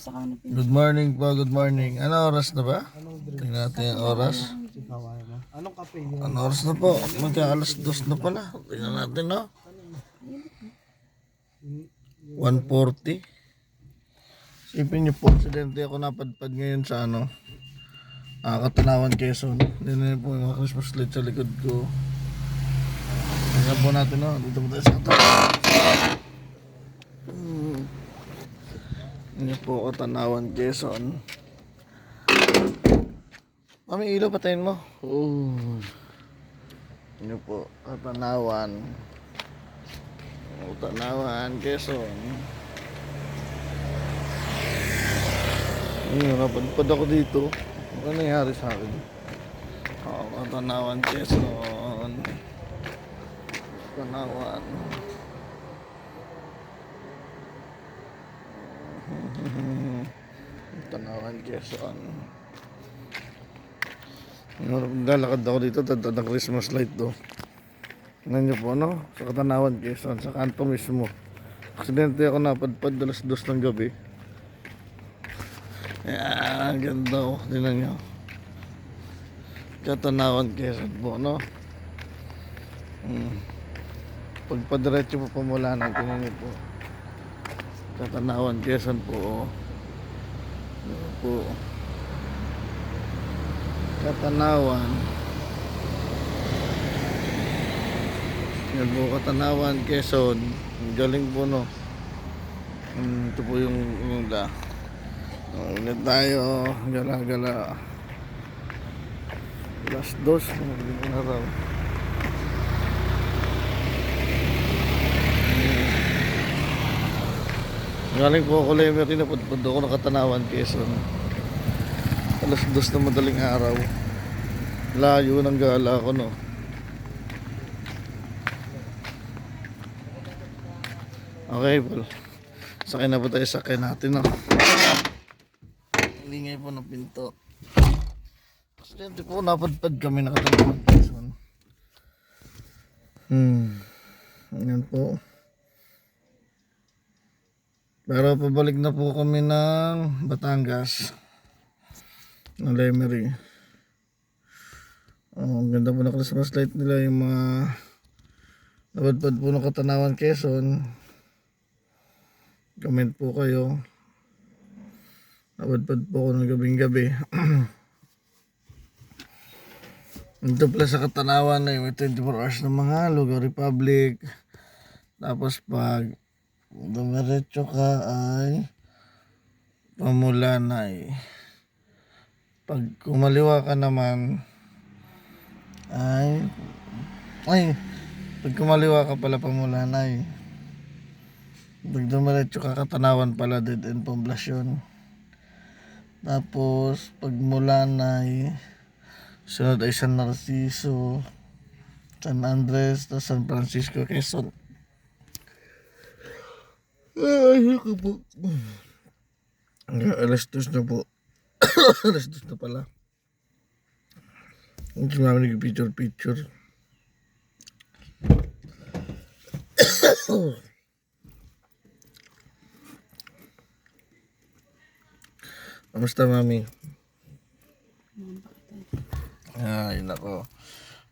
sa kanapin. Good morning po, good morning. Ano oras na ba? Tingnan natin yung oras. Anong kape yun? Ano oras na po? Magka-alas 2 na pala. Tingnan natin, no? 1:40. Isipin niyo po, aksidente ako napadpad ngayon sa Katanawan, Quezon. Hindi po yung mga Christmas light sa likod ko. Tingnan po natin, no? Dito po tayo sa Katanawan. Hindi po Katanawan, Quezon. Mami, ilaw patayin mo. Hindi po Katanawan. Katanawan, Quezon. Napadpad ako dito. Ano nangyari sa akin? Katanawan, Quezon. Katanawan. Katanawan, Quezon. Lalakad ako dito, tatad ang Christmas light do. Tingnan niyo po, no? Sa Katanawan, Quezon, sa kanto mismo. Aksidente ako napadpad, alas 2 ng gabi. Ayan, ganda oh. Tingnan niyo. Katanawan, Quezon po, no? Pagpadiretso po pamula ng tingnan niyo po. Katanawan, Quezon po, oh. Ito po. Katanawan. Yan po, Katanawan, Quezon. Ang galing po, no? Ito po yung ula. Ulit tayo. Gala-gala. Alas 2. Magaling na raw. Galing po ako Lemery. Napunod ako ng Katanawan, Quezon. Alas 2 na madaling araw. Layo ng gala ko, no? Okay, well, sakay na po tayo, sakay natin, no? Ingay po ng pinto. Aksidente po, napadpad kami na Katanawan, Quezon. Ayan po. Pero pabalik na po kami ng Batangas. Ng Lemery. Ang ganda po ng Christmas light nila, yung mga napadpad po ng Katanawan, Quezon. Comment po kayo. Napadpad po ako ng gabing-gabi. Ito pala sa Katanawan na yung 24 hours ng mga Lugaw Republic. Tapos pag dumiretso ka ay Pamulanay. Pag kumaliwa ka naman pag kumaliwa ka pala Pamulanay. Pag dumiretso ka Katanawan pala, dead end poblasyon. Tapos pag Mulanay, sunod ay San Narciso, San Andres, San Francisco, Quezon. Ay, ako po. Alas 2 na po. Alas 2 na pala. Ang sumami nag-picture. Kamusta, mami? Ay, nako.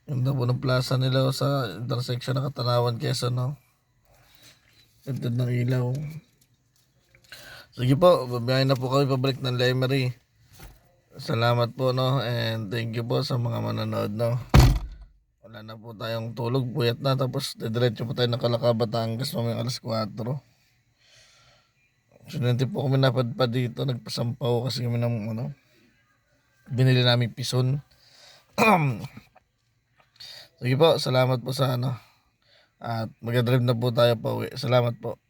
Ganda po ng plaza nila sa intersection ng Katanawan, Quezon, no? Ganda ng ilaw. Sige po, babiyahin na po kami pabalik ng Lemery. Salamat po, no? And thank you po sa mga manonood, no? Wala na po tayong tulog, puyat na. Tapos didiretso po tayo ng Calaca, Batangas mamayang alas 4. Sunod po kami napadpad dito. Nagpasampaw kasi kami ng binili namin pison. Sige po, salamat po sa at mag-drive na po tayo pa uwi. Salamat po.